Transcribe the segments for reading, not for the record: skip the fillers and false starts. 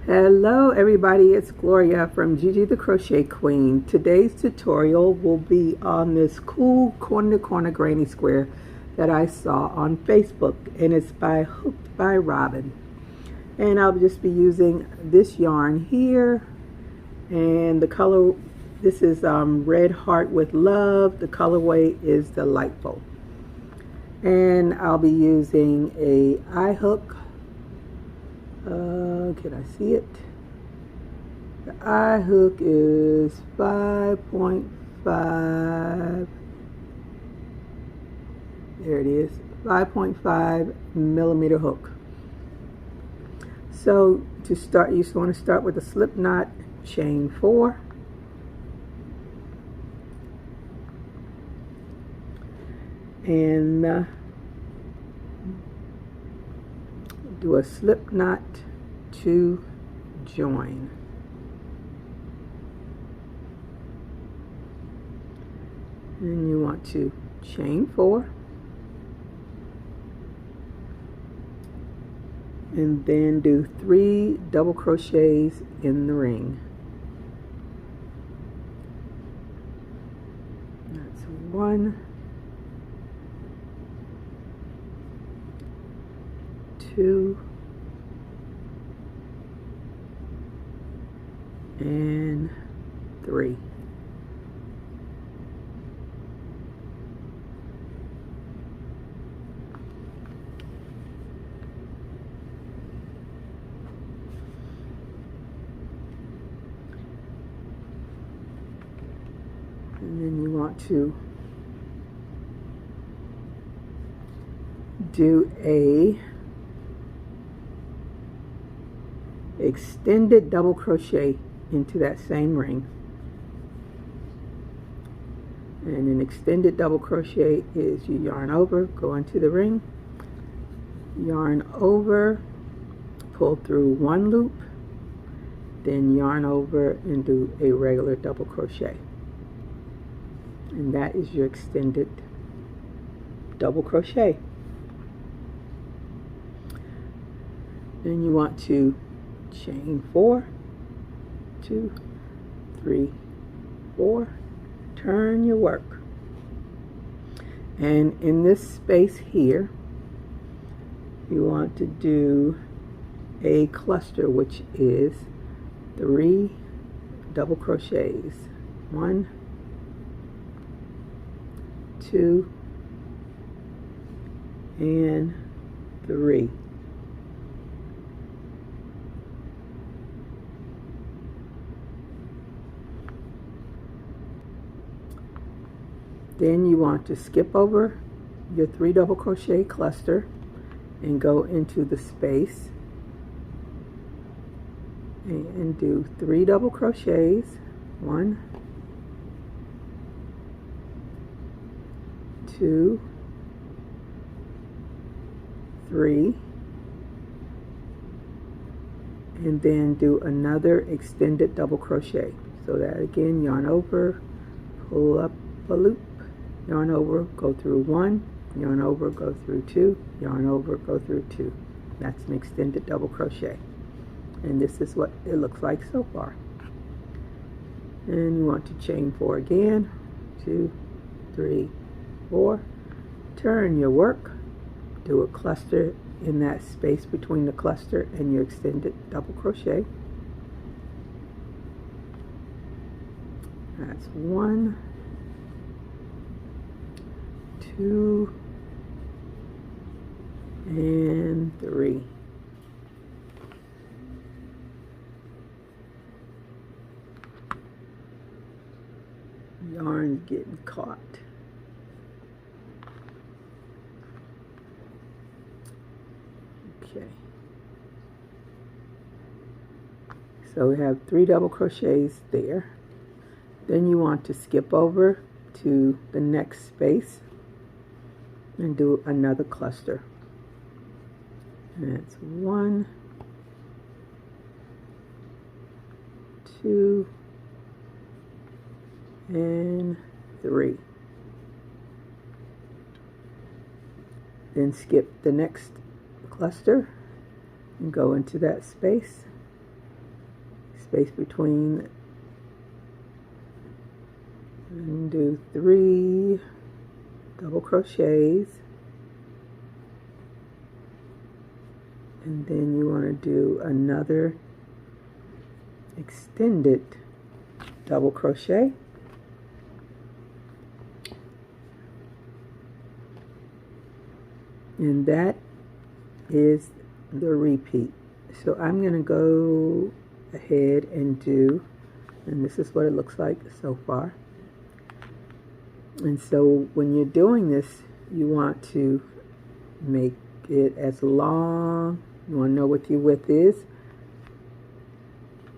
Hello everybody, it's Gloria from GGTheCrochetQueen. Today's tutorial will be on this cool corner to corner granny square that I saw on Facebook, and it's by Hooked by Robin. And I'll just be using this yarn here, and the color, this is Red Heart with Love. The colorway is Delightful. And I'll be using a eye hook. Can I see it? The eye hook is 5.5. There it is, 5.5 millimeter hook. So to start, you just want to start with a slip knot, chain 4, and do a slip knot to join. And you want to chain 4 and then do 3 double crochets in the ring. That's 1, 2, and 3. And then you want to do a extended double crochet into that same ring. And an extended double crochet is you yarn over, go into the ring, yarn over, pull through 1 loop, then yarn over and do a regular double crochet. And that is your extended double crochet. Then you want to chain 4, 2, 3, 4, turn your work, and in this space here you want to do a cluster, which is 3 double crochets, 1, 2, and 3. Then you want to skip over your 3 double crochet cluster and go into the space and do 3 double crochets, 1, 2, 3, and then do another extended double crochet. So that again, yarn over, pull up a loop, yarn over, go through 1, yarn over, go through 2, yarn over, go through 2. That's an extended double crochet. And this is what it looks like so far. And you want to chain 4 again, 2, 3, 4. Turn your work, do a cluster in that space between the cluster and your extended double crochet. That's 1, 2, and 3. Yarn's getting caught. Okay. So we have 3 double crochets there. Then you want to skip over to the next space and do another cluster. And it's 1, 2, and 3. Then skip the next cluster and go into that space space between, and do 3 double crochets, and then you want to do another extended double crochet, and that is the repeat. So I'm going to go ahead and do, and this is what it looks like so far. And so when you're doing this, you want to make it as long, you want to know what your width is,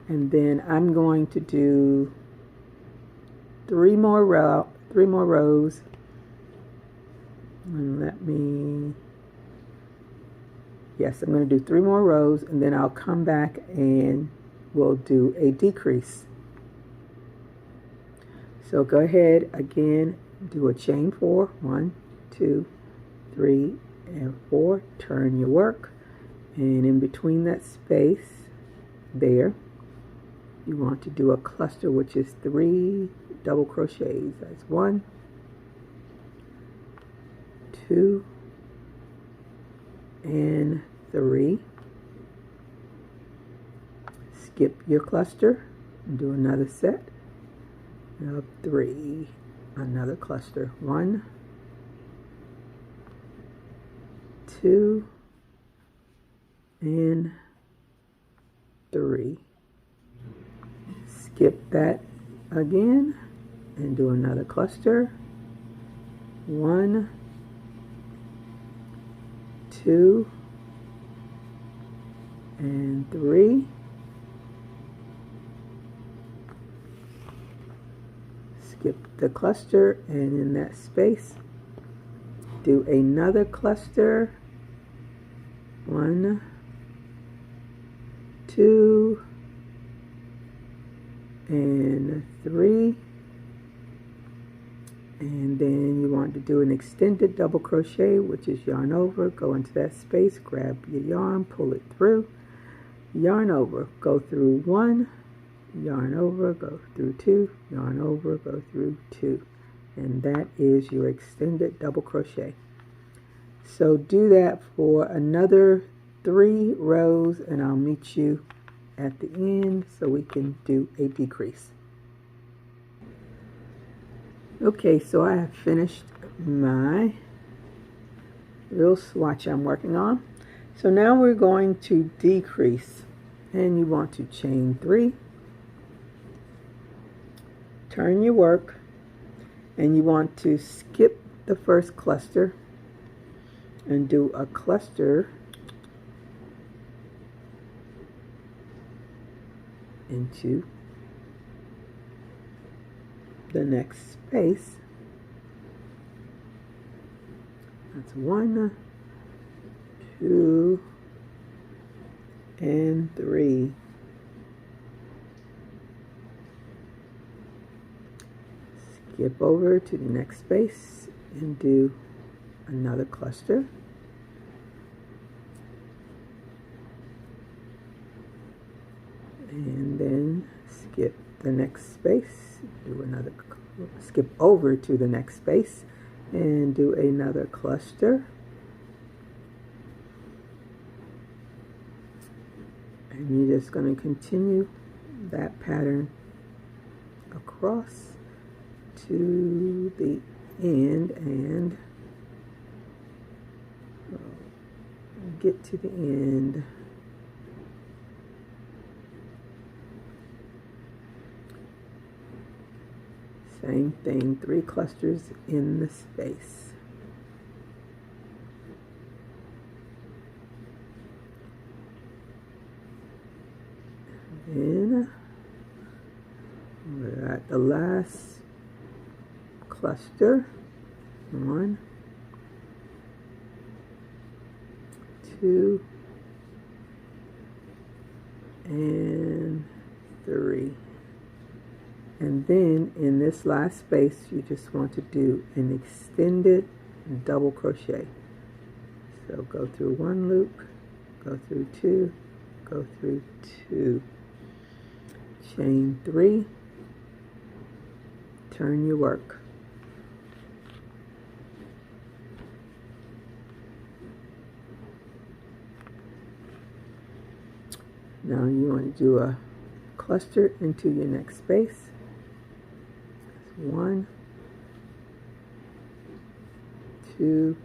and then I'm going to do 3 more rows, and yes, I'm going to do 3 more rows, and then I'll come back and we'll do a decrease. So go ahead again, do a chain 4, 1, 2, 3, and 4, turn your work, and in between that space there, you want to do a cluster, which is 3 double crochets. That's 1, 2, and 3. Skip your cluster and do another set of 3, another cluster, 1, 2, and 3. Skip that again and do another cluster, 1, 2, and 3. Skip the cluster, and in that space do another cluster, 1, 2, and 3, and then you want to do an extended double crochet, which is yarn over, go into that space, grab your yarn, pull it through, yarn over, go through 1, yarn over, go through 2, yarn over, go through 2, and that is your extended double crochet. So do that for another 3 rows, and I'll meet you at the end so we can do a decrease. Okay, so I have finished my little swatch I'm working on. So now we're going to decrease, and you want to chain 3, turn your work, and you want to skip the first cluster and do a cluster into the next space. That's 1, 2, and 3. Skip over to the next space and do another cluster. And then skip the next space, do another, skip over to the next space and do another cluster. And you're just going to continue that pattern across to the end and get to the end. Same thing, 3 clusters in the space. Then we're at the last cluster. 1, 2, and 3. And then in this last space, you just want to do an extended double crochet. So go through 1 loop, go through 2, go through 2. chain 3, turn your work. Now you want to do a cluster into your next space. 1, 2,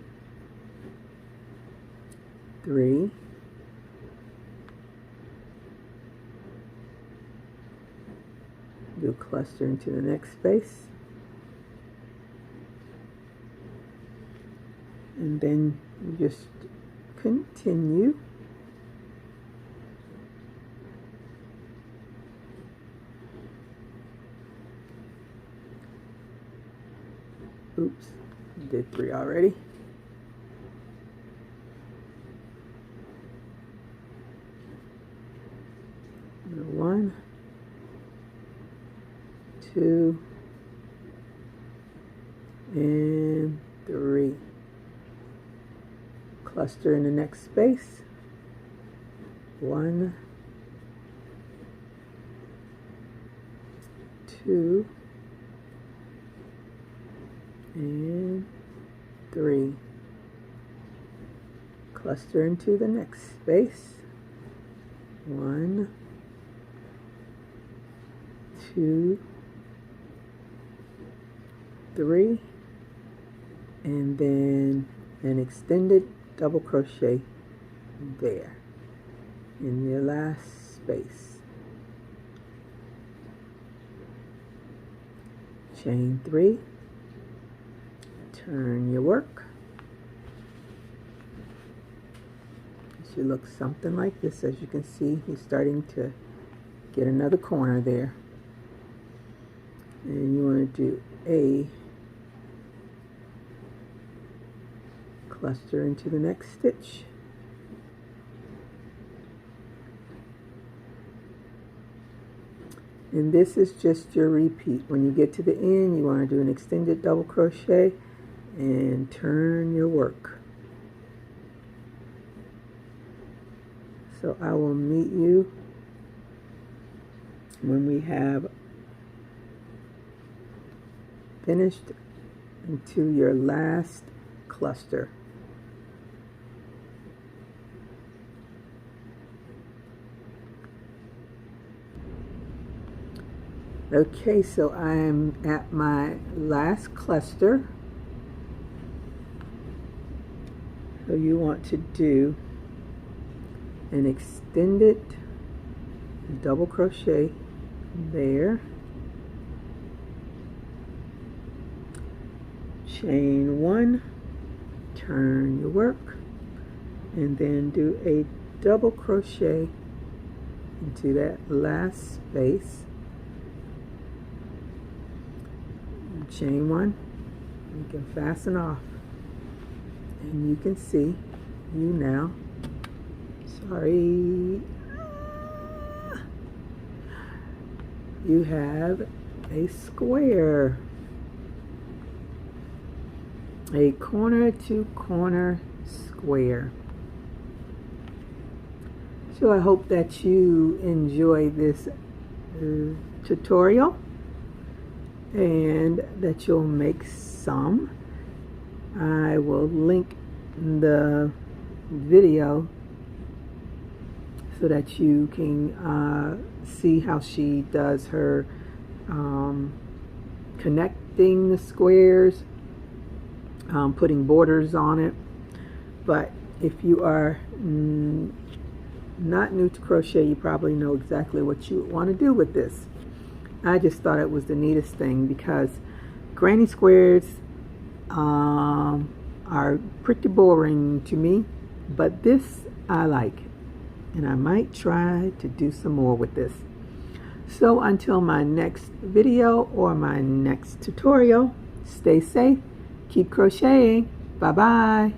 3, do a cluster into the next space, and then you just continue. Oops, did 3 already. And 1, 2, and 3. Cluster in the next space. 1, 2, and 3. Cluster into the next space. 1, 2, 3, and then an extended double crochet there in your last space. Chain 3, turn your work. It should look something like this. As you can see, you're starting to get another corner there. And you want to do a cluster into the next stitch. And this is just your repeat. When you get to the end, you want to do an extended double crochet and turn your work. So I will meet you when we have finished into your last cluster. Okay, so I'm at my last cluster. So you want to do an extended double crochet there, chain 1, turn your work, and then do a double crochet into that last space, chain 1, you can fasten off, and you can see you now, sorry, you have a square, a corner to corner square. So I hope that you enjoy this tutorial and that you'll make some. I will link the video so that you can see how she does her connecting the squares, putting borders on it. But if you are not new to crochet, you probably know exactly what you want to do with this. I just thought it was the neatest thing because granny squares are pretty boring to me, but this I like, and I might try to do some more with this. So until my next video or my next tutorial, stay safe, keep crocheting, bye bye.